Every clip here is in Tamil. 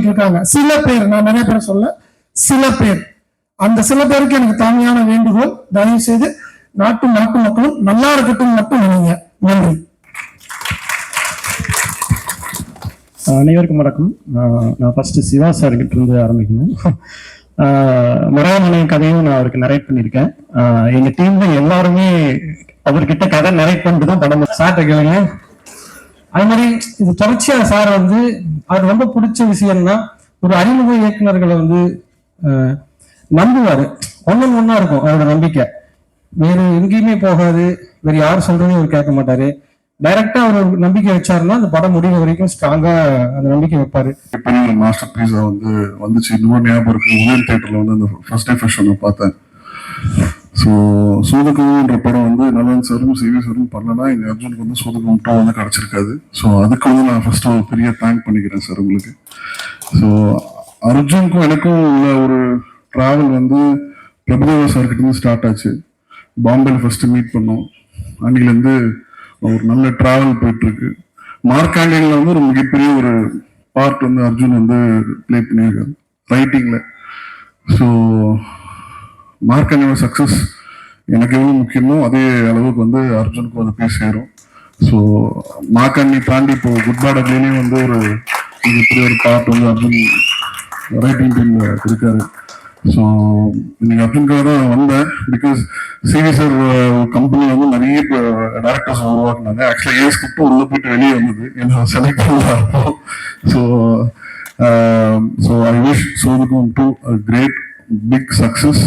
பண்ணிட்டு இருக்காங்க. சில பேர், நான் நிறைய பேர் சொல்ல, சில பேர். அந்த சில பேருக்கு எனக்கு தாழ்மையான வேண்டுகோள், தயவு செய்து நாட்டு மக்களும் நல்லா இருக்கட்டும் மட்டும் நினைங்க. நன்றி. அனைவருக்கும் வணக்கம். நான் ஃபர்ஸ்ட் சிவா சார் கிட்ட இருந்து ஆரம்பிக்கணும். மரவமனை கதையும் நான் அவருக்கு நரேட் பண்ணியிருக்கேன். எங்க டீம்ல எல்லாருமே அவர்கிட்ட கதை நரேட் பண்ணிட்டு தான் படம் சார்ட்ட கேளுங்க. அது மாதிரி இது தொடர்ச்சியா சார் வந்து அது ரொம்ப பிடிச்ச விஷயம்னா, ஒரு அறிமுக இயக்குநர்களை வந்து நம்புவாரு. ஒன்னா இருக்கும் அவரோட நம்பிக்கை. வேறு எங்கேயுமே போகாது, வேறு யார் சொல்றதையும் அவர் கேட்க மாட்டாரு. டைரக்டா அவர் நம்பிக்கை வச்சாருன்னா அந்த படம் முடிவு வரைக்கும் ஸ்ட்ராங்கா அந்த நம்பிக்கை வைப்பாரு. பெரிய மாஸ்டர் பீஸா வந்து வந்துச்சு. இன்னும் ஞாபகம் இருக்கு, உதயம் தியேட்டர்ல வந்து அந்த ஃபர்ஸ்ட் டே ஃபர்ஸ்ட் ஷோ பார்த்தேன். ஸோ சூதுகம்ன்ற படம் வந்து நலன் சாரும் சிவி சாரும் பண்ணலன்னா எங்க அர்ஜுனுக்கு வந்து சூதுகம் 2 வந்து கிடைச்சிருக்காது. ஸோ அதுக்கு வந்து நான் ஃபர்ஸ்ட் ஒரு பெரிய தேங்க் பண்ணிக்கிறேன் சார் உங்களுக்கு. ஸோ அர்ஜுனுக்கும் எனக்கும் உள்ள ஒரு டிராவல் வந்து பிரபுதேவா சார்கிட்ட இருந்து ஸ்டார்ட் ஆச்சு. பாம்பேல ஃபர்ஸ்ட் மீட் பண்ணோம். அன்னிலேருந்து ஒரு நல்ல டிராவல் போயிட்டு இருக்கு. மார்க்காண்டியன்ல வந்து ஒரு மிகப்பெரிய ஒரு பார்ட் வந்து அர்ஜுன் வந்து பிளே பண்ணியிருக்காரு ரைட்டிங்ல. ஸோ மார்க்காண்டியோட சக்சஸ் எனக்கு எவ்வளவு முக்கியமோ அதே அளவுக்கு வந்து அர்ஜுனுக்கு வந்து போய் சேரும். ஸோ மார்க்காண்டி தாண்டி இப்போ குட் பேட் அக்லிலையும் வந்து ஒரு மிகப்பெரிய ஒரு பார்ட் வந்து அர்ஜுன் ரைட்டிங் டீம்ல இருக்காரு. ஸோ இன்னைக்கு அர்ஜுனுக்காக தான் வந்தேன். பிகாஸ் சிவி சார் கம்பெனி வந்து நிறைய டேரக்டர்ஸ் உருவாக்குனாங்க. ஆக்சுவலா ஏன் ஸ்கிரிப்ட் உள்ள போயிட்டு வெளியே வந்தது, என்ன செலக்ட் பண்ணலாம். So I wish Soodhu Kavvum to great big success.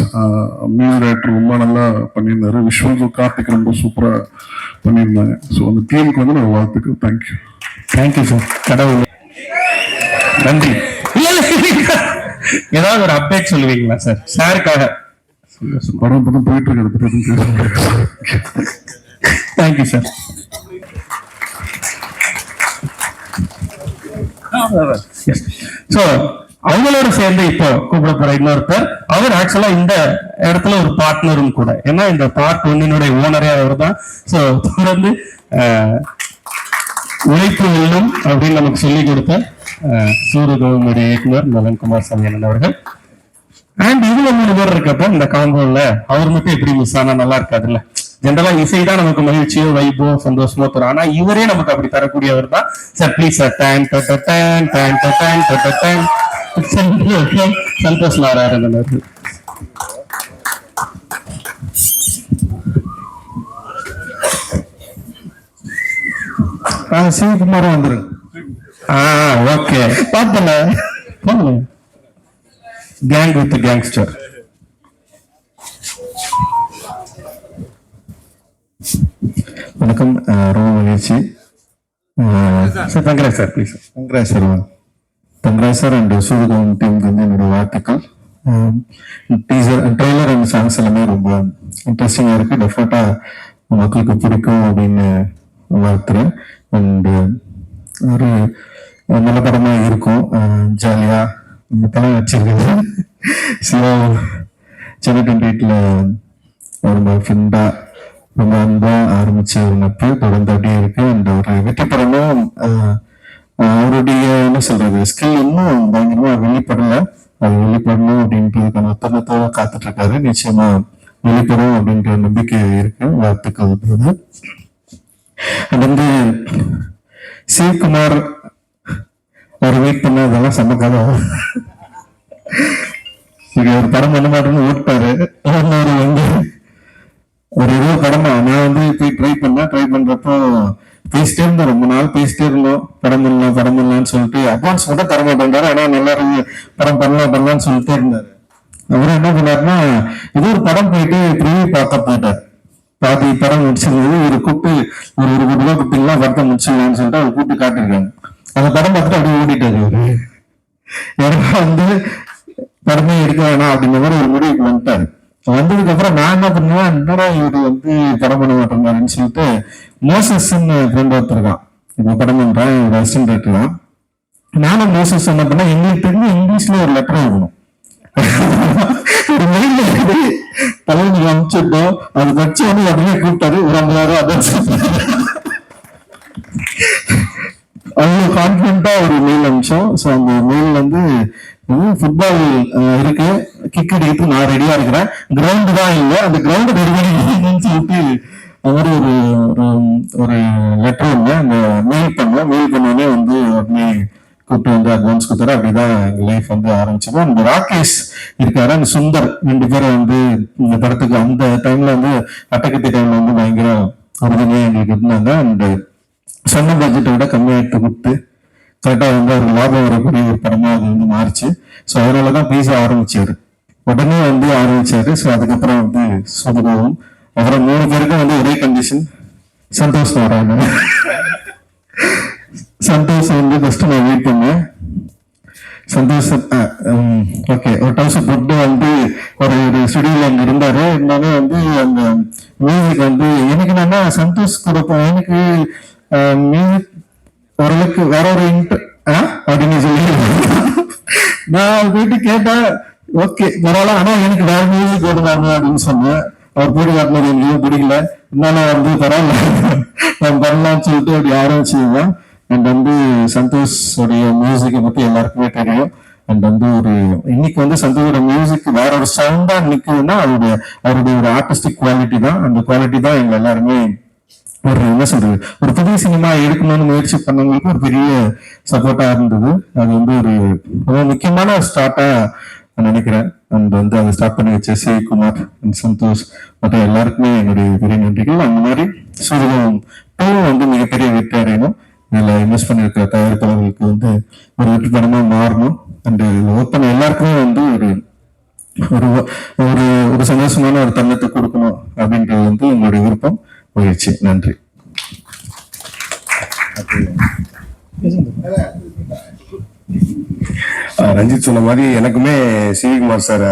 Music director ரொம்ப நல்லா பண்ணியிருந்தாரு. விஷுவல் கார்த்திக் ரொம்ப சூப்பரா பண்ணியிருந்தாங்க. ஸோ அந்த டீமுக்கு வந்து நான் வாழ்த்துக்கு. Thank you sir. கடவுள் நன்றி. ஏதாவது ஒரு அப்டேட் சொல்லுவீங்களா சார் சாருக்காக? படம் படம் போயிட்டு இருக்கிறது. Thank you sir. ஸோ அவங்களோட சேர்ந்து இப்போ கூப்பிட போற இன்னொருத்தர், அவர் ஆக்சுவலா இந்த இடத்துல ஒரு பார்ட்னரும் கூட. ஏன்னா இந்த பார்ட் 1 ஓனரே அவர் தான். ஸோ தொடர்ந்து உழைப்பு வெல்லும் அப்படின்னு நமக்கு சொல்லிக் கொடுத்த சூரியகோவினுடைய இயக்குனர் நலன்குமார் சமயன் அவர்கள். அண்ட் இதுல 3 பேர் இருக்கப்ப இந்த காம்போல அவர் மட்டும் எப்படி மிஸ் ஆனா நல்லா இருக்காதுல்ல. ஜென்ரலா இசைதான் நமக்கு மகிழ்ச்சியோ வைபோ சந்தோஷமோ தரும். ஆனா இவரே நமக்கு அப்படி தரக்கூடியவர் தான் sir. Please sir. Santhosh Narayanan அவர்கள். சிவகுமாரும் வந்துரு. ஓகே பார்த்தல கேங் வித் கேங்ஸ்டர். வணக்கம். ரொம்ப மகிழ்ச்சி sir. Thangaraj sir please. Thangaraj sir and Soodhu Kavvum டீமுக்கு வந்து என்னோட வாழ்த்துக்கள். டீசர் ட்ரெய்லர் அண்ட் சாங்ஸ் எல்லாமே ரொம்ப இன்ட்ரெஸ்டிங்கா இருக்கு. டெஃபினட்டா மக்களுக்கு பிடிக்கும் அப்படின்னு வாழ்த்துறேன். அண்ட் ஒரு நல்ல படமா இருக்கும். ஜாலியா இந்த படம் வச்சிருக்கேன். சிவா சென்னை 28ல ரொம்ப ஃப்ரெண்டா ரொம்ப அன்பா ஆரம்பிச்ச ஒரு நட்பு தொடர்ந்து அப்படியே இருக்கு. அண்ட் ஒரு வெற்றி படமும் அவருடைய என்ன சொல்றது ஸ்கில் இன்னும் பயங்கரமா வெளிப்படல. அது வெளிப்படணும் அப்படின்றதுக்கான ஒத்தனத்தோட காத்துட்டு இருக்காரு. நிச்சயமா வெளிப்படும் அப்படின்ற நம்பிக்கை இருக்கு. வாழ்த்துக்கள். அது வந்து சிவகுமார் ஒரு வெயிட் பண்ண இதெல்லாம் சமக்காக ஒரு படம் பண்ண மாட்டேன்னு ஓட்டாரு. ஒரு 20 படமா நான் வந்து போய் ட்ரை பண்றப்போ பேசிட்டே இருந்தோம். ரொம்ப நாள் பேசிட்டே இருந்தோம். படம் பண்ணலாம்னு சொல்லிட்டு அட்வான்ஸ் மட்டும் தர மாட்டேன்றாரு. ஆனா நல்லா இருந்து படம் பண்ணலாம்னு சொல்லிட்டே இருந்தாரு. அவரும் என்ன பண்ணாருன்னா ஏதோ ஒரு படம் போயிட்டு ப்ரிவியூ பார்க்க போயிட்டார். பாதி படம் முடிச்சிருந்தது. ஒரு கூப்பிட்டு ஒரு 1 கோடி ரூபாய் கொடுத்தீங்களா படத்தை முடிச்சிடலாம்னு சொல்லிட்டு அவர் கூப்பிட்டு காட்டிருக்காங்க. அந்த படம் பார்த்துட்டு அப்படியே ஓடிட்டாரு அவரு. ஏன்னா வந்து படமே எடுக்க வேணாம் அப்படிங்கிற மாதிரி ஒரு முடிவுக்கு வந்துட்டாரு. வந்ததுக்கு அப்புறம் நான் என்ன பண்ணுவேன், என்னடா இவரு வந்து படம் பண்ண மாட்டேங்கிறாருன்னு சொல்லிட்டு மோசஸ்ன்னு ஃப்ரெண்ட் ஒருத்தருக்கான். இப்போ படம் பண்றேன், அசிஸ்டன்ட் டைரக்டர் தான். நானும் மோசஸ் என்ன பண்ணேன், எங்களுக்கு தெரிஞ்சு இங்கிலீஷ்ல ஒரு லெட்டர் எழுதணும். ஒரு மெயில்ல தலைவனுக்கு அனுப்பிச்சிட்டோம். அது வச்சு வந்து அப்படியே கூப்பிட்டாரு. ஒரு 50,000 அட்வான்ஸ். அவ்வளோ கான்ஃபிடென்ட்டா ஒரு மெயில் அனுப்பிச்சோம். ஸோ அந்த மெயில் வந்து ஃபுட்பால் இருக்கு, கிக் அடிக்கிறதுக்கு நான் ரெடியா இருக்கிறேன், கிரவுண்டு தான் இல்லை, அந்த கிரவுண்டு ரெடி சொல்லிட்டு அவர் ஒரு ஒரு லெட்டர் ஒன்று அந்த மெயில் பண்ணோடனே வந்து உடனே கூப்பிட்டு வந்து அட்வான்ஸ் கொடுத்தாரு. அப்படிதான் எங்க லைஃப் வந்து ஆரம்பிச்சோம். அந்த ராகேஷ் இருக்காரு, அந்த சுந்தர், 2 பேரும் வந்து இந்த படத்துக்கு அந்த டைம்ல வந்து அட்டகத்தி டைம்ல வந்து பயங்கர உறுதுணையா எங்களுக்கு இருந்தாங்க. அந்த சொன்ன பட்ஜெட்டை விட கம்மியா எடுத்து கொடுத்து கரெக்டா வந்து ஒரு லாபம் வரக்கூடிய ஒரு படமா அது வந்து மாறிச்சு. ஸோ அதனாலதான் பேச ஆரம்பிச்சாரு, உடனே வந்து ஆரம்பிச்சாரு. ஸோ அதுக்கப்புறம் வந்து சுதகவும் அப்புறம் 3 பேருக்கும் வந்து ஒரே கண்டிஷன், சந்தோஷம் வராங்க. சந்தோஷம் வந்து ஃபர்ஸ்ட் நான் வெயிட் பண்ணேன். சந்தோஷம் ஓகே, ஒரு டவுசர் போட்டு வந்து ஒரு ஸ்டுடியோல அங்க இருந்தாரு. இருந்தாலும் வந்து அந்த மியூசிக் வந்து எனக்கு என்னன்னா சந்தோஷ் கொடுப்போம், எனக்கு மியூசிக் ஓரளவுக்கு வேற ஒரு அப்படின்னு சொல்லி நான் போயிட்டு கேட்டேன். ஓகே பரவாயில்ல, ஆனா எனக்கு வேற மியூசிக் போடுறாங்க அப்படின்னு சொன்னேன். அவர் போட்டு காட்டினது எங்கேயும் பிடிக்கல, இருந்தாலும் வந்து பரவாயில்ல நான் பண்ணலாம்னு சொல்லிட்டு அப்படி ஆரம்பிச்சுங்க. அண்ட் வந்து சந்தோஷோடைய மியூசிக்கை பத்தி எல்லாருக்குமே தெரியும். அண்ட் வந்து ஒரு இன்னைக்கு வந்து சந்தோஷோட மியூசிக் வேற ஒரு சவுண்டா நிக்குதுன்னா அவருடைய ஒரு ஆர்டிஸ்டிக் குவாலிட்டி தான். அந்த குவாலிட்டி தான் எங்க எல்லாருமே ஒரு என்ன சொல்றது, ஒரு புதிய சினிமா எடுக்கணும்னு முயற்சி பண்ணவங்களுக்கு ஒரு பெரிய சப்போர்ட்டா இருந்தது. அது வந்து ஒரு ரொம்ப முக்கியமான ஸ்டார்ட்டா நான் நினைக்கிறேன். அண்ட் வந்து அதை ஸ்டார்ட் பண்ணி வச்ச சிவகுமார் அண்ட் சந்தோஷ் மற்ற எல்லாருக்குமே என்னுடைய பெரிய நன்றிகள். அந்த மாதிரி சூரியகம் 2 வந்து மிகப்பெரிய வெற்றி அடையணும், இதுல இன்வெஸ்ட் பண்ணிருக்கிற தயாரிப்பாளர்களுக்கு வந்து ஒரு வெற்றி படமா மாறணும். அண்ட் ஒர்க் பண்ண எல்லாருக்குமே வந்து ஒரு ஒரு ஒரு சந்தோஷமான ஒரு தருணத்தை கொடுக்கணும் அப்படின்றது வந்து உங்களுடைய விருப்பம், முயற்சி. நன்றி. ரஞ்சித் சொன்ன மாதிரி எனக்குமே சிவகுமார் சார்,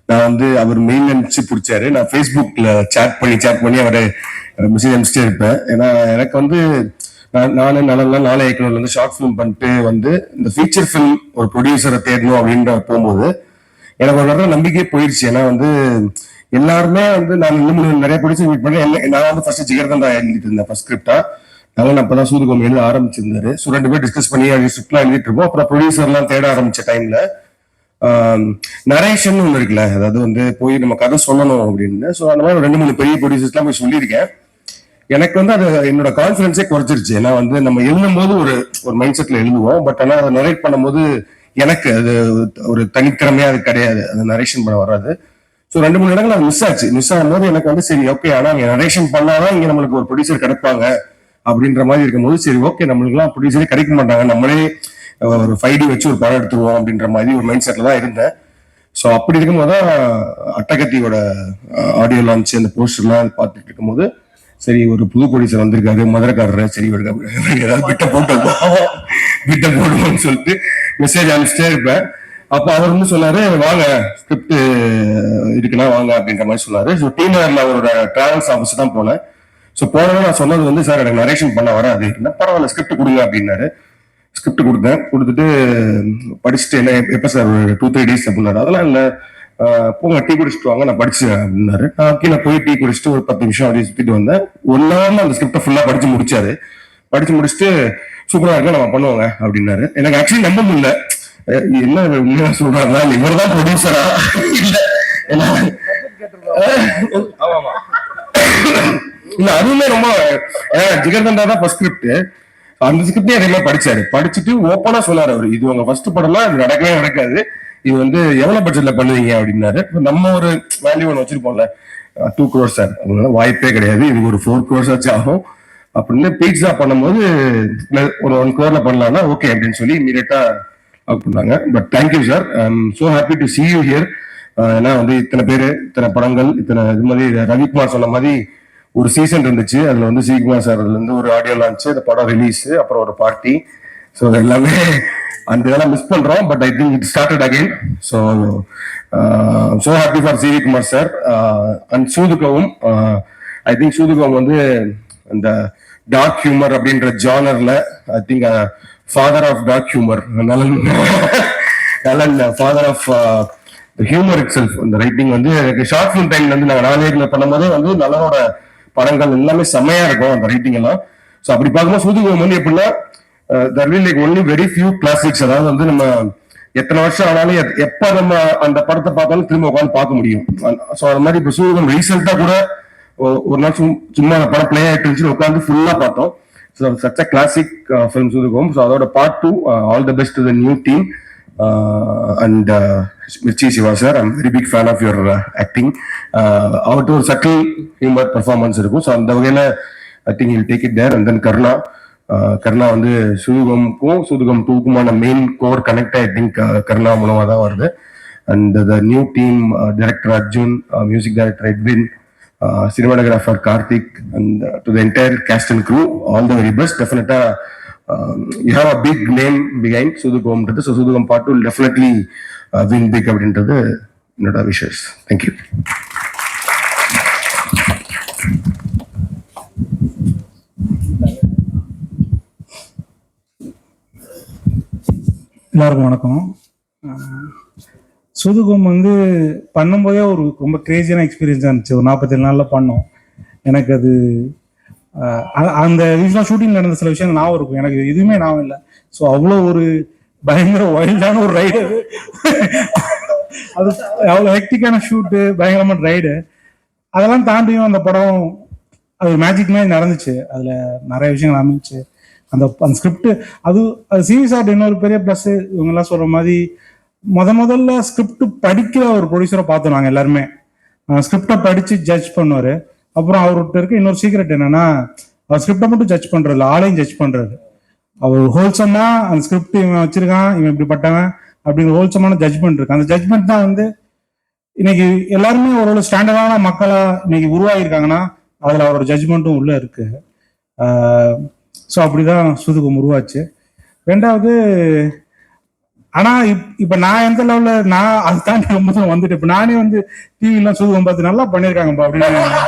நான் வந்து அவர் மெயில் அனுப்பிச்சு பிடிச்சாரு. நான் ஃபேஸ்புக்ல சேட் பண்ணி அவரை மெசேஜ் அனுப்பிச்சிட்டே இருப்பேன். ஏன்னா எனக்கு வந்து நானே இயக்குனர்ல இருந்து ஷார்ட் ஃபிலிம் பண்ணிட்டு வந்து இந்த ஃபீச்சர் ஃபிலிம் ஒரு ப்ரொடியூசரை தேடணும் அப்படின்ற போகும்போது எனக்கு ஒரு நல்ல நம்பிக்கையே போயிடுச்சு. ஏன்னா வந்து எல்லாருமே வந்து நான் இன்னும் நிறைய ப்ரொடியூசர் மீட் பண்ணேன். நான் வந்து ஃபர்ஸ்ட் ஜிகர்தண்டா எழுதிட்டு இருந்தேன் ஃபர்ஸ்ட் ஸ்கிரிப்டா. அதனால அப்பதான் சூதுகம் எழுத ஆரம்பிச்சிருந்தாரு. ஸோ 2 பேர் டிஸ்கஸ் பண்ணி ஸ்கிரிப்ட்லாம் எழுதிட்டு இருப்போம். அப்புறம் ப்ரொடியூசர்லாம் தேட ஆரம்பிச்ச டைம்ல நரேஷன் ஒன்று இருக்குல்ல, அதாவது வந்து போய் நம்ம கதை சொல்லணும் அப்படின்னு. ஸோ அந்த மாதிரி 2-3 பெரிய ப்ரொடியூசர்ஸ்லாம் போய் சொல்லியிருக்கேன். எனக்கு வந்து அது என்னோட கான்ஃபிடன்ஸே குறைச்சிருச்சு. ஏன்னா வந்து நம்ம எழுதும் போது ஒரு மைண்ட் செட்ல எழுதுவோம், பட் ஆனால் அதை நரேட் பண்ணும்போது எனக்கு அது ஒரு தனித்திறமையா அது கிடையாது, அது நரேஷன் பண்ண வராது. ஸோ 2-3 இடங்கள் அது மிஸ் ஆகும்போது எனக்கு வந்து சரி ஓகே, ஆனா இங்க நரேஷன் பண்ணாதான் இங்க நம்மளுக்கு ஒரு ப்ரொடியூசர் கிடைப்பாங்க அப்படின்ற மாதிரி இருக்கும்போது சரி ஓகே, நம்மளுக்குலாம் ப்ரொடியூசரே கிடைக்க மாட்டாங்க, நம்மளே ஒரு 5D வச்சு ஒரு படம் எடுத்துருவோம் அப்படின்ற மாதிரி ஒரு மைண்ட் செட்ல தான் இருந்தேன். ஸோ அப்படி இருக்கும்போது தான் அட்டகத்தியோட ஆடியோ லான்ச் அந்த போஸ்டர்லாம் பார்த்துட்டு இருக்கும்போது சரி ஒரு புது ப்ரொடியூசர் வந்திருக்காரு மதுரைக்காரர், சரி ஏதாவது விட்ட போடுவோம்னு சொல்லிட்டு மெசேஜ் அனுப்பிச்சிட்டே இருப்பேன். அப்ப அவர் வந்து சொன்னாரு, வாங்க ஸ்கிரிப்ட் இருக்குன்னா வாங்க அப்படின்ற மாதிரி சொன்னாரு. ஸோ டீனர்ல அவரோட டிராவல்ஸ் ஆஃபீஸ் தான் போனேன். ஸோ போனவங்க நான் சொன்னது வந்து சார் எனக்கு நரேஷன் பண்ண வராது, என்ன பரவாயில்ல ஸ்கிரிப்ட் கொடுங்க அப்படின்னாரு. ஸ்கிரிப்ட் கொடுத்துட்டு படிச்சுட்டு என்ன எப்போ சார் 2-3 days அப்படின்னாரு. அதெல்லாம் இல்லை, போங்க டீ குடிச்சிட்டு வாங்க நான் படிச்சேன் அப்படின்னாரு. நான் கீழே போய் டீ குடிச்சிட்டு ஒரு 10 நிமிஷம் அப்படியே சுத்திட்டு வந்தேன். 1 hour அந்த ஸ்கிரிப்டை ஃபுல்லா படிச்சு முடிச்சாரு. படிச்சு முடிச்சுட்டு சூப்பரா இருக்கா நம்ம பண்ணுவாங்க அப்படின்னாரு. எனக்கு ஆக்சுவலி நம்ப முடியல, என்ன உண்மையா சொல்றாங்க, இவர் தான் ப்ரொடியூசரா இல்ல அதுவுமே ரொம்ப ஜிகர்தண்டா தான் ஃபர்ஸ்ட் ஸ்கிரிப்ட். அந்த ஸ்கிரிப்டே அதே மாதிரி படிச்சாரு. படிச்சுட்டு ஓப்பனா சொன்னாரு அவரு, இது உங்க ஃபர்ஸ்ட் படம்னா இது நடக்கவே நடக்காது, இது வந்து எவ்வளவு பட்ஜெட்ல பண்ணுவீங்க அப்படின்னாரு. நம்ம ஒரு வேல்யூ ஒன்று வச்சிருப்போம்ல, 2 crores சார், அதனால வாய்ப்பே கிடையாது, இது ஒரு 4 crores ஆச்சு ஆகும் அப்படின்னு. பீட்சா பண்ணும்போது ஒரு 1 crore பண்ணலாம்னா ஓகே அப்படின்னு சொல்லி இமீடியட்டா பண்ணாங்க. But thank you sir, I am so happy to see you here. ஏன்னா வந்து இத்தனை பேர், இத்தனை படங்கள், இத்தனை இது மாதிரி ரவிக்குமார் சொன்ன மாதிரி ஒரு சீசன் இருந்துச்சு. அதுல வந்து சிவகுமார் சார்ல இருந்து ஒரு ஆடியோ லான்ச், அந்த படம் ரிலீஸ், அப்புறம் ஒரு பார்ட்டி. ஸோ எல்லாமே அந்த இதெல்லாம் மிஸ் பண்றோம். But I think it started again. So so happy for Sivakumar sir and Soodhu Kavvum. I think Soodhu Kavvum வந்து அந்த டார்க் ஹியூமர் அப்படின்ற ஜானர்ல I think father of dark humour, Nalan father of humour itself. இந்த ரைட்டிங் வந்து எனக்கு ஷார்ட் ஃபிலிம் டைம்ல வந்து நாங்கள் நாலேஜ்ல பண்ணும்போதே வந்து நலனோட படங்கள் எல்லாமே செம்மையா இருக்கும் அந்த ரைட்டிங் எல்லாம். ஸோ அப்படி பார்க்கும்போது சூதுகம் வந்து எப்படின்னா there will be like only very few classics. அதாவது வந்து நம்ம எத்தனை வருஷம் ஆனாலும் எப்ப நம்ம அந்த படத்தை பார்த்தாலும் திரும்ப உட்காந்து பார்க்க முடியும். ஸோ அது மாதிரி இப்போ சூரியகம் ரீசெண்டா கூட ஒரு நாள் சும்மா அந்த படம் பிளே ஆயிட்டு இருந்துச்சு, உட்காந்து ஃபுல்லா பார்த்தோம். So such a classic film Soodhu Kavvum. So அதோட part 2, all the best to the new team. And Mirchi Siva sir, I'm very big fan of your acting. அவர்கிட்ட ஒரு சட்டில் ஹியூமர் பெர்ஃபார்மன்ஸ் இருக்கும். ஸோ அந்த வகையில I think you take it there. And then Karuna வந்து சூதுகம்க்கும் சூதுகம் 2க்குமான main core connect I think Karuna மூலமா தான் வருது. And the new team, director Arjun, music director Edwin, cinematographer Karthik, and to the entire cast and crew, all the very best. Definitely, you have a big name behind Sudugam. So Sudugam part 2 will definitely win big out into the Nada wishes. Thank you. எல்லாருக்கும் வணக்கம். சூதுகம் வந்து பண்ணும்போதே ஒரு ரொம்ப கிரேசியான எக்ஸ்பீரியன்ஸாக இருந்துச்சு. ஒரு 47 நாளில் பண்ணோம். எனக்கு அது அந்த யூஸ்வலாக ஷூட்டிங் நடந்த சில விஷயம் ஞாபகம் இருக்கும், எனக்கு எதுவுமே ஞாபகம் இல்லை. ஸோ அவ்வளோ ஒரு பயங்கர வைல்டான ஒரு ரைடு, அது அவ்வளோ ஹெக்டிக்கான ஷூட்டு, பயங்கரமான ரைடு. அதெல்லாம் தாண்டியும் அந்த படம் அது மேஜிக் மாதிரி நடந்துச்சு. அதில் நிறைய விஷயங்கள் அமைச்சு அந்த ஸ்கிரிப்ட் அது சீரியஸாக இன்னொரு பெரிய ப்ளஸ். இவங்கெல்லாம் சொல்கிற மாதிரி முதல்ல ஸ்கிரிப்ட் படிக்கிற ஒரு ப்ரொடியூசரை பார்த்தோம் நாங்கள் எல்லாருமே. ஸ்கிரிப்டை படித்து ஜட்ஜ் பண்ணுவார். அப்புறம் அவர்கிட்ட இருக்க இன்னொரு சீக்ரெட் என்னன்னா, அவர் ஸ்கிரிப்டை மட்டும் ஜட்ஜ் பண்ணுறது, ஆளையும் ஜட்ஜ் பண்ணுறது. அவர் ஹோல்சமா அந்த ஸ்கிரிப்ட் இவன் வச்சிருக்கான், இவன் இப்படிப்பட்டவன் அப்படிங்கிற ஹோல்சமான ஜட்ஜ்மெண்ட் இருக்கு. அந்த ஜட்ஜ்மெண்ட் தான் வந்து இன்னைக்கு எல்லாருமே ஒரு ஸ்டாண்டர்டான மக்களா இன்னைக்கு உருவாகிருக்காங்கன்னா அதில் அவரோட ஜட்ஜ்மெண்ட்டும் உள்ள இருக்கு. ஸோ அப்படிதான் சூதுகம் உருவாச்சு. ரெண்டாவது, ஆனா இப்ப நான் எந்த லெவல்ல நான் அது தாண்டி ரொம்ப தூரம் வந்துட்டு இப்ப நானே வந்து டிவிலாம் சூதுகம் பார்த்து நல்லா பண்ணியிருக்காங்கப்பா அப்படின்னு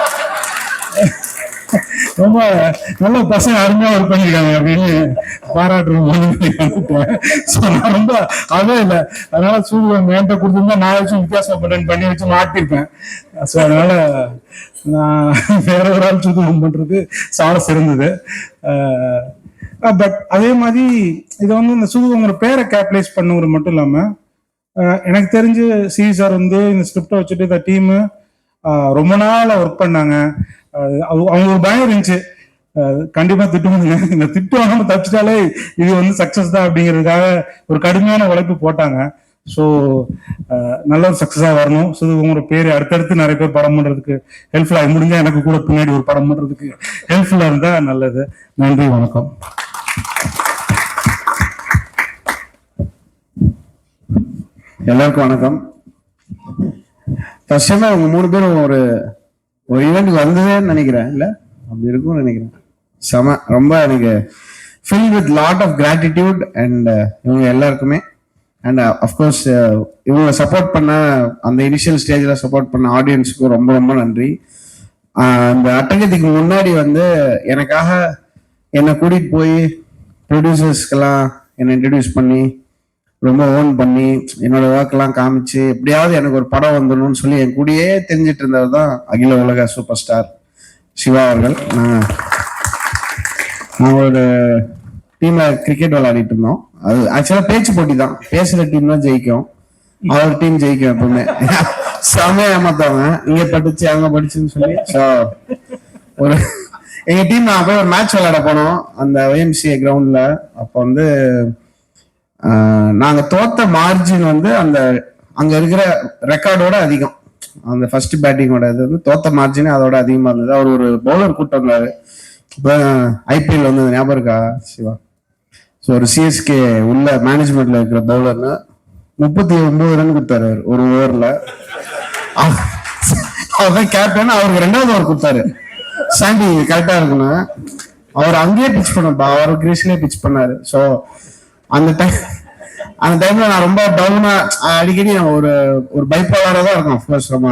ரொம்ப நல்ல பசங்க அருமையா ஒர்க் பண்ணிருக்காங்க அப்படின்னு பாராட்டுறேன். ஸோ நான் ரொம்ப அதே இல்லை, அதனால சூதுகம் என்கிட்ட கொடுத்துருந்தா நான் வச்சு வித்தியாசம் பண்ணி வச்சு மாட்டிருப்பேன். ஸோ அதனால நான் வேற ஒரு ஆள் சூதுகம் பண்றது சாரஸ் இருந்தது. பட் அதே மாதிரி இதை வந்து இந்த சூதுகங்கிற பேரை கேப்டலைஸ் பண்ணுங்கிறது மட்டும் இல்லாம எனக்கு தெரிஞ்சு சார் வந்து இந்த ஸ்கிரிப்டை வச்சுட்டு இந்த டீமு ரொம்ப நாள் ஒர்க் பண்ணாங்க. அவங்க ஒரு பயம் இருந்துச்சு, கண்டிப்பா திட்டுவாங்க, இந்த திட்டு வாங்காம தப்பிச்சிட்டாலே இது வந்து சக்சஸ் தான் அப்படிங்கிறதுக்காக ஒரு கடுமையான உழைப்பு போட்டாங்க. ஸோ நல்ல ஒரு சக்சஸா வரணும். சூதுகங்கிற பேர் அடுத்தடுத்து நிறைய பேர் படம் பண்றதுக்கு ஹெல்ப்ஃபுல்லா முடிஞ்சா எனக்கு கூட பின்னாடி ஒரு படம் பண்றதுக்கு ஹெல்ப்ஃபுல்லா இருந்தா நல்லது. நன்றி, வணக்கம். எல்லாருக்கும் வணக்கம். ஃபர்ஸ்ட் டைம் அவங்க 3 பேரும் ஒரு ஈவெண்ட்டுக்கு வந்ததேன்னு நினைக்கிறேன், இல்லை அப்படி இருக்கும்னு நினைக்கிறேன். செம, ரொம்ப எனக்கு fill with lot of gratitude and இவங்க எல்லாருக்குமே. அண்ட் அஃப்கோர்ஸ் இவங்க சப்போர்ட் பண்ண அந்த இனிஷியல் ஸ்டேஜில் சப்போர்ட் பண்ண ஆடியன்ஸுக்கும் ரொம்ப ரொம்ப நன்றி. அந்த அட்டகத்துக்கு முன்னாடி வந்து எனக்காக என்னை கூட்டிகிட்டு போய் ப்ரொடியூசர்ஸ்க்கெல்லாம் என்னை இன்ட்ரடியூஸ் பண்ணி ரொம்ப ஓன் பண்ணி என்னோட ஒர்க்கெல்லாம் காமிச்சு எப்படியாவது எனக்கு ஒரு படம் வந்துடணும்னு சொல்லி என் கூடயே தெரிஞ்சிட்டு இருந்தவர் தான் அகில உலக சூப்பர் ஸ்டார் சிவா அவர்கள். நான் ஒரு டீமில் கிரிக்கெட் விளையாடிட்டு இருந்தோம். அது ஆக்சுவலாக பேச்சு போட்டி தான், பேசுகிற டீம் தான் ஜெயிக்கும், அவர் டீம் ஜெயிக்கும் எப்பவுமே. செமையா ஏமாத்தவங்க, இங்கே படிச்சு அங்கே படிச்சுன்னு சொல்லி. ஸோ ஒரு எங்க டீம் நான் போய் ஒரு மேட்ச் விளையாட போனோம் அந்த OMCA கிரவுண்ட்ல. அப்போ வந்து நாங்க தோத்த மார்ஜின் வந்து அந்த அங்க இருக்கிற ரெக்கார்டோட அதிகம். அந்த ஃபர்ஸ்ட் பேட்டிங்கோட இது வந்து தோத்த மார்ஜினே அதோட அதிகமா இருந்தது. அவர் ஒரு பவுலர் கூட்டம் வந்தாரு. இப்போ IPL வந்து ஞாபகம் இருக்கா சிவா? ஸோ ஒரு CSK உள்ள மேனேஜ்மெண்ட்ல இருக்கிற பவுலர்னு 39 ரன் கொடுத்தாரு ஒரு ஓவர்ல. அவர் கேப்டன், அவருக்கு 2வது ஓவர் கொடுத்தாரு. சாண்டி கரெக்டா இருக்கணும், அவர் அங்கேயே பிச் பண்ணப்பா, அவர் கிரீஸ்லயே பிச் பண்ணாரு. ஸோ அந்த டைம்ல நான் ரொம்ப டவுனா, அடிக்கடி ஒரு பைப்பாளராக தான் இருக்கும். அஃப்கோர்ஸ் நம்ம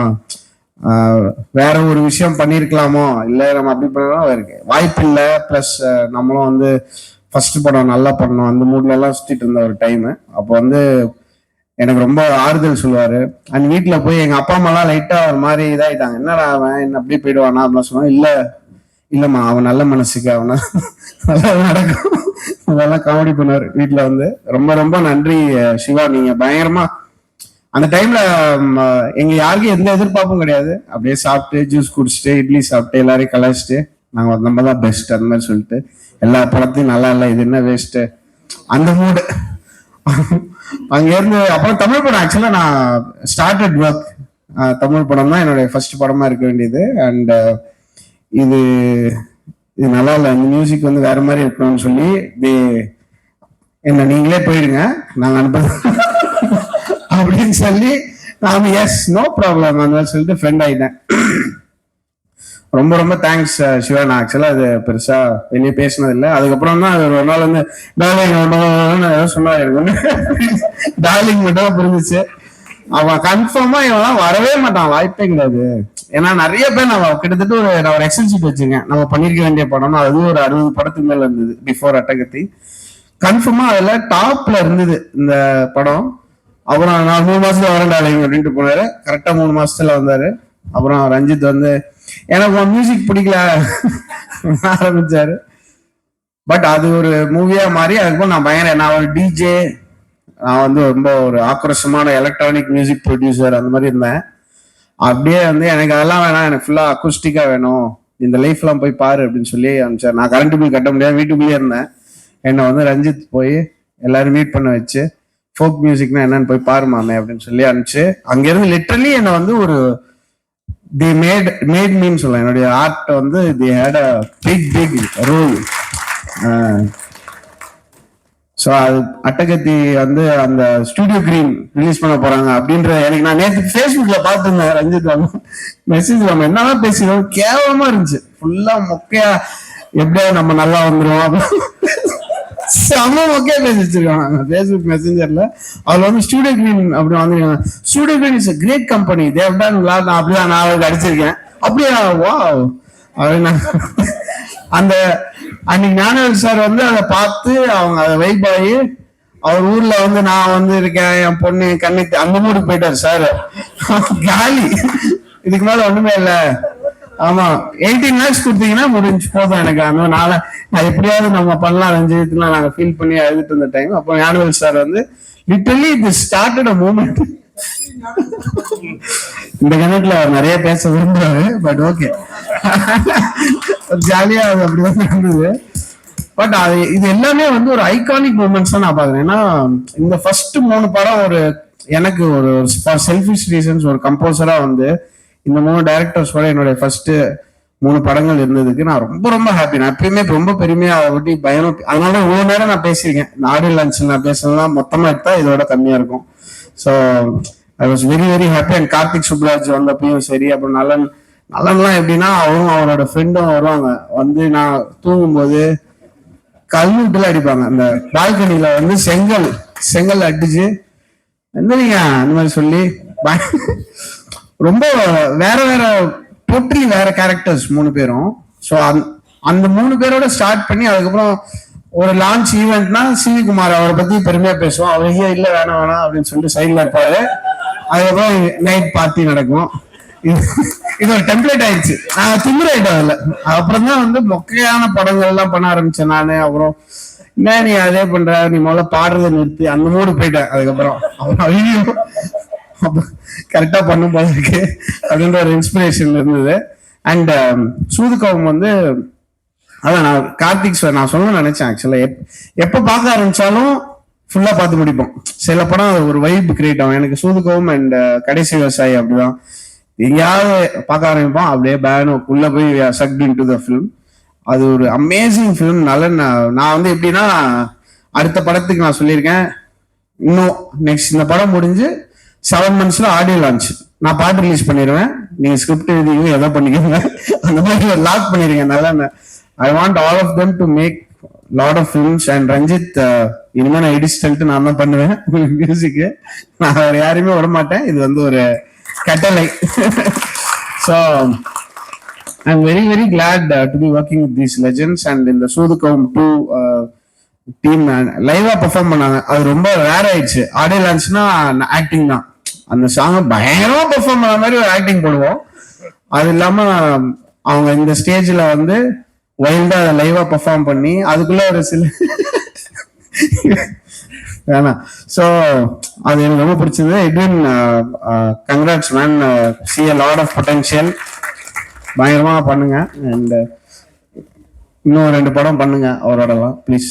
வேற ஒரு விஷயம் பண்ணியிருக்கலாமோ, இல்லை நம்ம அப்படி பண்ணலாம் இருக்கு வாய்ப்பு இல்லை. ப்ளஸ் நம்மளும் வந்து ஃபர்ஸ்ட் படம் நல்லா பண்ணோம், அந்த மூட்ல எல்லாம் சுத்திட்டு இருந்த ஒரு டைமு. அப்போ வந்து எனக்கு ரொம்ப ஆறுதல் சொல்லுவாரு. அண்ட் வீட்டில் போய் எங்க அப்பா அம்மாலாம் லைட்டா ஒரு மாதிரி இதாயிட்டாங்க, என்னடா அவன் என்ன அப்படி போயிடுவானா அப்படிலாம் சொன்னா. இல்லை, இல்லம்மா அவன் நல்ல மனசுக்கு அவனா நல்லா நடக்கும், அதெல்லாம் காமெடி பண்ணாரு வீட்டுல வந்து. ரொம்ப ரொம்ப நன்றி சிவா, நீங்க பயங்கரமா அந்த டைம்ல எங்க யாருக்கும் எந்த எதிர்பார்ப்பும் கிடையாது. அப்படியே சாப்பிட்டு ஜூஸ் குடிச்சிட்டு இட்லி சாப்பிட்டு எல்லாரையும் கலாச்சிட்டு நாங்க நம்ம தான் பெஸ்ட் அந்த மாதிரி சொல்லிட்டு எல்லா படத்தையும் நல்லா இல்லை இது என்ன வேஸ்ட் அந்த மூடு. அங்க இருந்து அப்புறம் தமிழ் படம் ஆக்சுவலா நான் ஸ்டார்டட் ஒர்க், தமிழ் படம் தான் என்னுடைய ஃபர்ஸ்ட் படமா இருக்க வேண்டியது. அண்ட் இது இது நல்லா இல்லை, இந்த மியூசிக் வந்து வேற மாதிரி இருக்கணும்னு சொல்லி என்ன நீங்களே போயிடுங்க நாங்க அனுப்ப அப்படின்னு சொல்லி நாம எஸ் நோ ப்ராப்ளம் அந்த மாதிரி சொல்லிட்டு ஃப்ரெண்ட் ஆயிட்டேன். ரொம்ப ரொம்ப தேங்க்ஸ் சிவா. நான் ஆக்சுவலா அது பெருசா வெளியே பேசினது இல்லை. அதுக்கப்புறம் தான் ஒரு நாள் வந்து டார்லிங் சொன்னாரு, டார்லிங் மட்டும் புரிஞ்சிச்சு. அவன் கன்ஃபார்மா இவன் வரவே மாட்டான், வாய்ப்பே கிடையாது. ஏன்னா நிறைய பேர் நான் கிட்டத்தட்ட நான் ஒரு எக்ஸல் ஷீட் வச்சிருக்கேன் நம்ம பண்ணிருக்க வேண்டிய படம், அதுவும் ஒரு 60 படத்துக்கு மேல இருந்தது பிஃபோர் அட்டகத்தி. கன்ஃபார்மா அதுல டாப்ல இருந்தது இந்த படம். அப்புறம் நான் 3 மாசத்துல வரேன் டார்லிங் அப்படின்ட்டு போனாரு. கரெக்டா 3 மாசத்துல வந்தாரு. அப்புறம் ரஞ்சித் வந்து எனக்கு மியூசிக் பிடிக்கல ஆரம்பிச்சாரு. பட் அது ஒரு மூவியா மாறி அதுக்கப்புறம் நான் ஒரு டிஜே, நான் வந்து ரொம்ப ஒரு ஆக்ரோஷமான எலக்ட்ரானிக் மியூசிக் ப்ரொடியூசர் அந்த மாதிரி இருந்தேன். அப்படியே வந்து எனக்கு அதெல்லாம் வேணாம், எனக்கு ஃபுல்லா அக்கூஸ்டிக்கா வேணும், இந்த லைஃப் எல்லாம் போய் பாரு அப்படின்னு சொல்லி அனுப்பிச்சார். நான் கரண்ட் பில் கட்ட முடியாது, வீட்டுக்குள்ளேயே இருந்தேன். என்னை வந்து ரஞ்சித் போய் எல்லாரும் மீட் பண்ண வச்சு ஃபோக் மியூசிக்னா என்னன்னு போய் பாரு மாமே அப்படின்னு சொல்லி அனுப்பிச்சு அங்கிருந்து லிட்டரலி என்னை வந்து ஒரு they made மீன்னு சொல்லலாம். என்னுடைய ஆர்ட் வந்து they had a big role. So அது அட்டகத்தி வந்து அந்த ஸ்டுடியோ கிரீன் ரிலீஸ் பண்ண போறாங்க அப்படின்ற எனக்கு நான் நேற்று ஃபேஸ்புக்ல பார்த்துருந்தேன். ரஞ்சித் மெசேஜ் நம்ம என்னதான் பேசிடுவோம், கேவலமா இருந்துச்சு, ஃபுல்லா மொக்கையா எப்படியா நம்ம நல்லா வந்துடும் செம மொக்கையா பேசி வச்சிருக்காங்க ஃபேஸ்புக் மெசேஞ்சர்ல. அதுல வந்து ஸ்டுடியோ கிரீன் அப்படி வந்துருக்காங்க. Studio green is great company, தேவ்டான் நான் அப்படிதான் நான் அவருக்கு அடிச்சிருக்கேன். அப்படியா வா அப்படின்னு அந்த அன்னைக்கு ஞானவேல் சார் வந்து அதை பார்த்து அவங்க அதை வைப் ஆகி அவர் ஊர்ல வந்து நான் வந்து இருக்கேன், என் பொண்ணு கண்ணு அந்த மூடுக்கு போயிட்டாரு சார். காலி, இதுக்கு மேல ஒண்ணுமே இல்ல. ஆமா 18 lakhs கொடுத்தீங்கன்னா முடிஞ்சு போதும் எனக்கு. அந்த நான் எப்படியாவது நம்ம பண்ணலாம் ரஞ்சித்லாம் நாங்க ஃபீல் பண்ணி அழுதுட்டு இருந்த டைம். அப்போ ஞானவேல் சார் வந்து லிட்டரலி இது ஸ்டார்டட் அ மூமெண்ட். இந்த கணக்குல அவர் நிறைய பேச விரும்புறாரு, பட் ஓகே ஜாலியா அது அப்படிதான் இருந்தது. பட் அது இது எல்லாமே வந்து ஒரு ஐகானிக் மூமெண்ட்ஸ் தான் நான் பாக்குறேன். ஏன்னா இந்த ஃபர்ஸ்ட் 3 படம் ஒரு எனக்கு ஒரு செல்ஃபிஷ் ரீசன்ஸ் ஒரு கம்போசரா வந்து இந்த 3 டைரக்டர்ஸோட என்னுடைய ஃபர்ஸ்ட் 3 படங்கள் இருந்ததுக்கு நான் ரொம்ப ரொம்ப ஹாப்பி. நான் எப்பயுமே ரொம்ப பெருமையா அதை ஒட்டி பயம், அதனால இவ்வளவு நேரம் நான் பேசியிருக்கேன். ஆடியோ லான்ச் நான் பேசலாம் மொத்தமா எடுத்தா இதோட கம்மியா இருக்கும். So I was very very happy. And Karthik Subbaraj வந்தப்பையும் சரி, அப்புறம் நலன்லாம் எப்படின்னா அவரும் அவரோட ஃப்ரெண்டும் வருவாங்க வந்து நான் தூங்கும்போது கல்முட்டுல அடிப்பாங்க. அந்த பால்கனில வந்து செங்கல் அடிச்சு எந்தீங்க அந்த மாதிரி சொல்லி ரொம்ப வேற டோட்டலி வேற கேரக்டர்ஸ் 3 பேரும். ஸோ அந்த 3 பேரோட ஸ்டார்ட் பண்ணி அதுக்கப்புறம் ஒரு லான்ச் ஈவெண்ட்னா சிவி குமார் அவரை பத்தி பெருமையா பேசுவோம். அவர் இல்ல வேணாம் அப்படின்னு சொல்லிட்டு சைட்ல இருப்பாரு. அதுக்கப்புறம் நைட் பார்ட்டி நடக்கும். இது ஒரு டெம்ப்ளேட் ஆயிடுச்சு. நான் திமிராயிட்டேன் அதுல. அப்புறம் தான் வந்து மொக்கையான படங்கள் எல்லாம் பண்ண ஆரம்பிச்சேன் நானு. அப்புறம் என்ன நீ அதே பண்ற, நீ முதல்ல பாடுறதை நிறுத்தி அந்த மூடு போயிட்டேன். அதுக்கப்புறம் ஐயோ கரெக்டா பண்ணும் போது இருக்கு அப்படின்ற ஒரு இன்ஸ்பிரேஷன் இருந்தது. அண்ட் சூதுகவும் வந்து அதான் நான் கார்த்திக் சார் நான் சொல்ல நினைச்சேன். ஆக்சுவலா எப்ப பார்க்க ஆரம்பிச்சாலும் ஃபுல்லா பார்த்து முடிப்போம். சில படம் ஒரு வைப் கிரியேட் ஆகும். எனக்கு சூதுகவும் அண்ட் கடைசி விவசாயி அப்படிதான். எங்கேயாவது பார்க்க ஆரம்பிப்போம், அப்படியே பேனும் உள்ள போய் சக்ட் இன்டு தி ஃபிலிம். அது ஒரு அமேசிங் ஃபிலிம். நான் வந்து எப்படின்னா அடுத்த படத்துக்கு நான் சொல்லியிருக்கேன், இன்னும் நெக்ஸ்ட் இந்த படம் முடிஞ்சு 7 monthsல ஆடியோ லான்ச், நான் பாட்டு ரிலீஸ் பண்ணிடுவேன், நீங்க ஸ்கிரிப்ட் எழுதிங்க எதை பண்ணிக்கோங்க அந்த மாதிரி ஒரு லாக் பண்ணிருக்கேன். நல்லா I want all of them to make lot of films. And Ranjith இனிமே நான் எடிஸ்டல்ட்டு நான் தான் பண்ணுவேன் மியூசிக்கு. நான் வேற யாரையுமே விட மாட்டேன். இது வந்து ஒரு கட்டளை. So I am very very glad to be working with these legends. And இந்த சூதுகவும் 2 டீம் லைவா பெர்ஃபார்ம் பண்ணாங்க. அது ரொம்ப ரேர் ஆயிடுச்சு. ஆடியோ லான்ச்னா ஆக்டிங் தான். அந்த சாங் பயங்கரமா பெர்ஃபார்ம் பண்ண மாதிரி ஒரு ஆக்டிங் போடுவோம். அது இல்லாம அவங்க இந்த ஸ்டேஜ்ல வந்து வைல்டா லைவா பெர்ஃபார்ம் பண்ணி அதுக்குள்ள ஒரு சில வேணாம். ஸோ அது எனக்கு ரொம்ப பிடிச்சது. Edwin, congrats man, see a lot of potential. பயங்கரமா பண்ணுங்க. அண்ட் இன்னும் 2 படம் பண்ணுங்க அவரோடலாம் ப்ளீஸ்.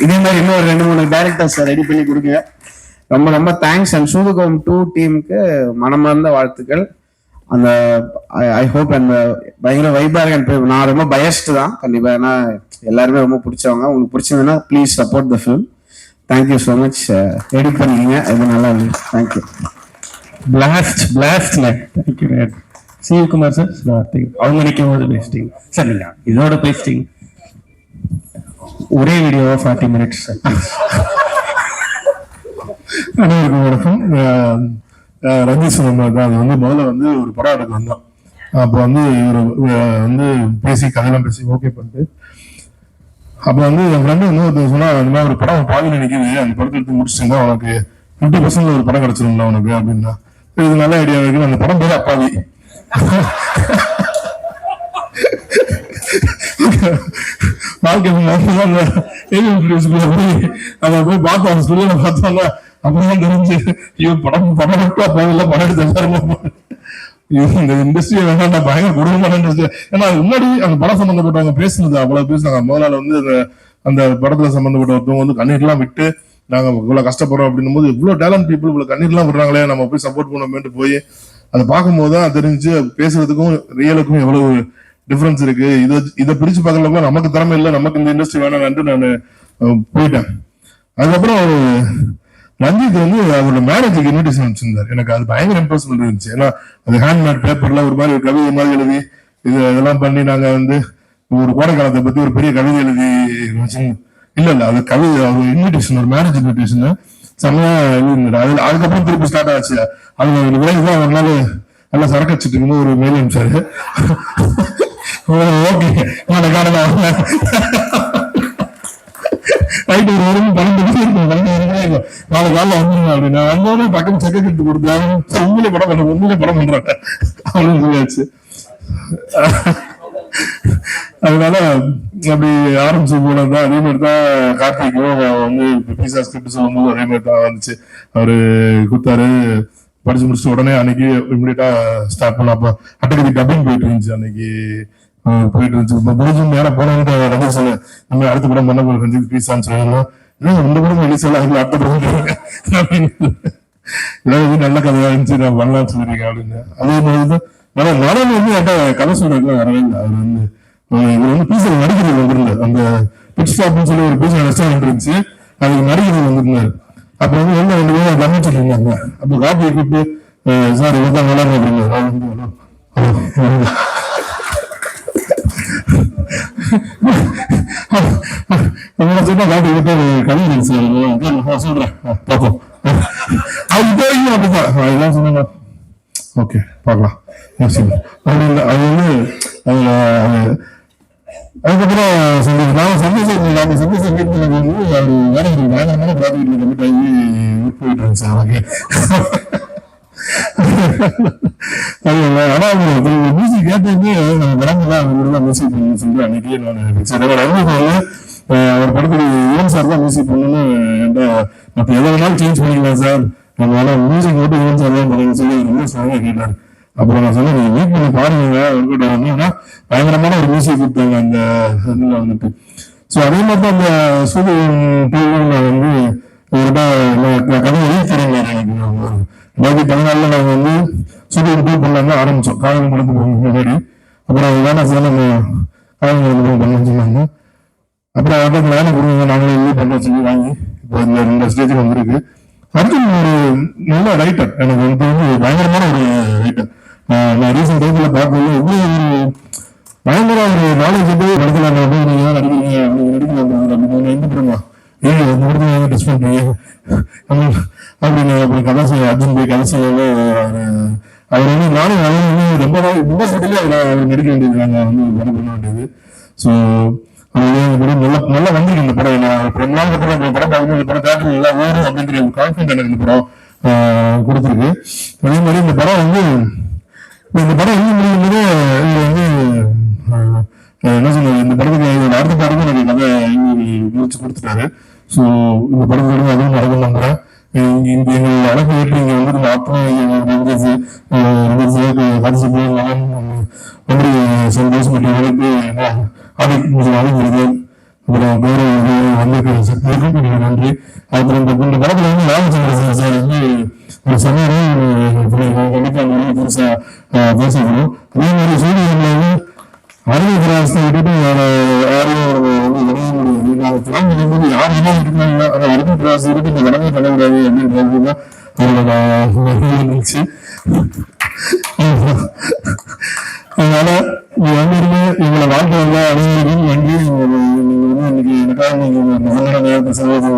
இதே மாதிரி இன்னும் 2-3 டைரக்டர்ஸ் ரெடி பண்ணி கொடுங்க. ரொம்ப ரொம்ப தேங்க்ஸ். அண்ட் சூதுகம் 2 டீமுக்கு மனமார்ந்த வாழ்த்துக்கள். அந்த ஐ ஹோப் அந்த பயங்கர வைபா இருக்கு. நான் ரொம்ப பயஸ்டு தான் கண்டிப்பா, ஏன்னா எல்லாருமே ரொம்ப பிடிச்சவங்க. உங்களுக்கு பிடிச்சதுன்னா please support the film. Thank you so much. Edit பண்ணிக்கங்க, இது நல்லா இருக்கு. Thank you. Blast thank you. Sivakumar sir அவங்க நிற்கும் போது பேசிட்டீங்க சார், நீங்க இதோட பேசிட்டீங்க. ஒரே வீடியோ 40 minutes சார். அனைவருக்கும் வணக்கம். ரஞ்சித் சொன்ன தான், அது வந்து முதல்ல வந்து ஒரு படம் எடுக்க வந்தோம். அப்போ வந்து இவர் வந்து பேசி கதையெல்லாம் பேசி ஓகே பண்ணிட்டு, அப்போ வந்து என் ஃப்ரெண்டு வந்து ஒருத்தர் சொன்னா, அந்த மாதிரி ஒரு படம் பாதியில் நிற்கிது, அந்த படத்தை எடுத்து முடிச்சுட்டா உனக்கு 50% ஒரு படம் கிடைச்சிருந்தா உனக்கு அப்படின்னா, இது நல்ல ஐடியா இருக்கு. அந்த படம் பேர் அப்பாவி. வாழ்க்கை போய் பார்த்தோம், ஸ்கூல்ல பார்த்தோம்னா அப்பதான் தெரிஞ்சு படம் எடுத்து இந்த இண்டஸ்ட்ரியை வேணாண்டா, பயங்கர குடும்பமான இண்டஸ்ட்ரி. ஏன்னா அது முன்னாடி அந்த படம் சம்பந்தப்பட்டவங்க பேசுனது அவ்வளவு பேசுனாங்க. முதலாள வந்து அந்த படத்துல சம்பந்தப்பட்ட ஒருத்தவங்க வந்து கண்ணீர்லாம் விட்டு நாங்க இவ்வளவு கஷ்டப்படுறோம் அப்படின்னும் போது, இவ்வளவு டேலண்ட் பீப்புள் இவ்வளவு கண்ணீர்லாம் விடுறாங்களே, நம்ம போய் சப்போர்ட் பண்ணணும்னு போய் அதை பார்க்கும்போது தான் தெரிஞ்சு பேசுறதுக்கும் ரியலுக்கும் எவ்வளவு டிஃபரன்ஸ் இருக்கு. இதை பிரிச்சு பார்க்கறப்ப நமக்கு திறமை இல்லை, நமக்கு இந்த இண்டஸ்ட்ரி வேணாம்னு நான் போயிட்டேன். அதுக்கப்புறம் ரஞ்சித் வந்து அவரோட மேரேஜுக்கு இன்விடேஷன் வச்சிருந்தாரு. எனக்கு அது பயங்கர இம்ப்ரெஸ்மெண்ட் இருந்துச்சு. ஏன்னா அது ஹேண்ட்மேட் பேப்பர்ல ஒரு மாதிரி ஒரு கவிதை மாதிரி எழுதி இதெல்லாம் பண்ணி நாங்க வந்து ஒரு கோடை காலத்தை பத்தி ஒரு பெரிய கவிதை எழுதி இல்ல அது கவிதை, ஒரு இன்விடேஷன், ஒரு மேரேஜ் இன்விடேஷன் செம்மையா எழுதிருந்தாரு. அதுக்கப்புறம் திருப்பி ஸ்டார்ட் ஆச்சு. அது விரைவுதான் ஒரு நாள் நல்லா சரக்கு வச்சுட்டு இருக்கும்போது ஒரு மெயில் அனுப்பிச்சாரு. ஓகே நைட்டு ஒரு 12 நாலு காலில் வந்துருங்க அப்படின்னா வந்தோடனே பக்கம் செக்க கட்டு கொடுத்தாங்க. உண்மையிலே படம் பண்றாங்க அப்படின்னு சொல்லியாச்சு. அதனால அப்படி ஆரம்பிச்சு போனதுதான். அதே மாதிரி தான் கார்த்திக்கும் வந்து பீஸா ஸ்கிரிப்ட் சொல்லும்போது அதே மாதிரி தான் வந்துச்சு. அவரு கொடுத்தாரு, படிச்சு முடிச்சுட்டு உடனே அன்னைக்கு இமிடியட்டா ஸ்டார்ட் பண்ண. அப்போ அட்டகதி டப்பிங் போயிட்டு இருந்துச்சு. அன்னைக்கு போயிட்டு இருந்துச்சு. முடிஞ்சு நேரம் போனவங்க ரஞ்சித் சொல்ல, நம்ம அடுத்த படம் பண்ண போய் ரஞ்சித் பீஸான்னு சொல்லலாம். இந்த படம் வெளியே சொல்ல அடுத்த படம் ஏதாவது நல்ல கதையா இருந்துச்சு, நான் பண்ணலாம்னு சொல்லிருக்கேன் அப்படின்னு. அதே மாதிரிதான் நானும் வந்து என்கிட்ட கதை சொல்றதுலாம் வரவே இல்லை. அவர் வந்து இவர் வந்து பீஸா நடிக்கிறது வந்துருந்தார். அந்த பிட் ஸ்டாப்னு சொல்லி ஒரு பீஸா ரெஸ்டாரண்ட் இருந்துச்சு, அதுக்கு நடிக்கிறது வந்துருந்தாரு. அப்புறம் வந்து என்ன 2 பேரும் லெமன் சொல்லிருந்தாங்க. அப்போ காப்பியை கூப்பிட்டு சார் இவர்தான் நல்லா அப்படின்னாரு. சொன்னா காப்பி விட்டு கவிதை சொல்றேன் பார்ப்போம். அது இப்போ அப்படிதான் அதெல்லாம் சொன்னாங்க. ஓகே பார்க்கலாம் அது வந்து அதுக்கப்புறம் நாம சந்தோஷம் கேட்டு வந்து அது வேற ஒரு பயங்கரமான ப்ராஜெக்ட்ல கமிட் ஆகி போயிட்டு இருந்துச்சு அவனுக்கு. ஆனா மியூசிக் கேட்டது விளம்பரம் அவங்களெல்லாம் மியூசிக் பண்ணு சொல்லிட்டு அன்னைக்கே நான் அவர் படத்துல யுவன் சார் தான் மியூசிக் பண்ணணும்னு என்கிட்ட, மற்ற எதை வேணாலும் சேஞ்ச் பண்ணிக்கலாம் சார், நம்மளால மியூசிக் மட்டும் யுவன் சார் தான் பண்ணணும்னு சொல்லி ரொம்ப ஸ்ட்ராங்கா கேட்டாரு. அப்புறம் நான் சொன்னேன், நீங்க வெயிட் பண்ணி பாருங்க அவர்கிட்ட வந்தீங்கன்னா பயங்கரமான ஒரு மியூசிக் கொடுத்தாங்க அந்த இதுல வந்துட்டு. ஸோ அதே மாதிரி தான் அந்த சூது வந்து ஒருகிட்ட கதை எழுதி தரீங்க. எனக்கு 2014 நாங்கள் வந்து சூது பண்ணலாம் ஆரம்பிச்சோம், காதல் படத்துக்கு முன்னாடி. அப்புறம் வேணா சார் நம்ம காதல் படத்துக்கு பண்ண சொன்னாங்க. அப்புறம் அவர்கிட்ட வேலை கொடுங்க, நாங்களே எழுதி பண்ண சொல்லி வாங்கி இப்போ இந்த 2 ஸ்டேஜுக்கு வந்திருக்கு. அர்ஜுன் ஒரு நல்ல ரைட்டர், எனக்கு வந்து பயங்கரமான ஒரு ரைட்டர். நான் ரீசெண்ட் டைம்ல பார்க்கல, இவ்வளவு ஒரு பயங்கர ஒரு நாலேஜ் வந்து நடக்கலாம். நீங்க நடிக்கிறீங்க அப்படின்னு எந்த படமா அந்த படத்துல டெஸ்ட் பண்றீங்க அப்படின்னு அப்புறம் கதை செய்ய அர்ஜுன் போய் கதை செய்யவே அவர் வந்து நானும் ரொம்ப ரொம்ப சட்டிலே அவர் நடிக்க வேண்டியது, வந்து படம் பண்ண வேண்டியது. ஸோ நல்லா வந்திருக்கு இந்த படம். ரொம்ப நாள் படம் பார்க்கும்போது இந்த படம் தேட்டர் நல்லா வரும் அப்படின்ற ஒரு கான்ஃபிடன்ட் எனக்கு இந்த படம் கொடுத்துருக்கு. அதே மாதிரி இந்த படம் வந்து முடியும் போது இதுல வந்து என்ன சொல்றது, இந்த படத்துக்கு அடுத்த படமும் எனக்கு கதை முடிச்சு கொடுத்துட்டாரு. ஸோ இந்த படத்துக்கு அதுவும் நடக்கும் நம்புறேன். இந்த எங்கள் அழகு ஏற்று இங்கே வந்து நம்ம அப்புறம் ரொம்ப சந்தோஷம் பண்ணுறதுக்கு அழைக்கிறது. அப்புறம் வேறு வந்திருக்கிற சக்திக்கும் நன்றி. அப்புறம் இந்த படத்துல வந்து ராமச்சந்திரன் சார் வந்து ஒரு சமையலும் கண்டிப்பாக பெருசா பேசணும். அதே மாதிரி சூரியன்ல வந்து அரவிந்த் விட்டுட்டு யாரையும் வந்து இணைய முடியாது. யாருமே இருந்தாங்க, ஆனால் அரவிந்த் ராஜ் இருக்கு இந்த கடமை பண்ணக்கூடாது அப்படின்றது அவரோட இருந்துச்சு. அதனால எல்லாருமே எங்களை வாழ்க்கை அனைவருக்கும் நன்றி. நீங்க வந்து இன்னைக்கு எனக்காக நீங்க நேரத்தை செலவு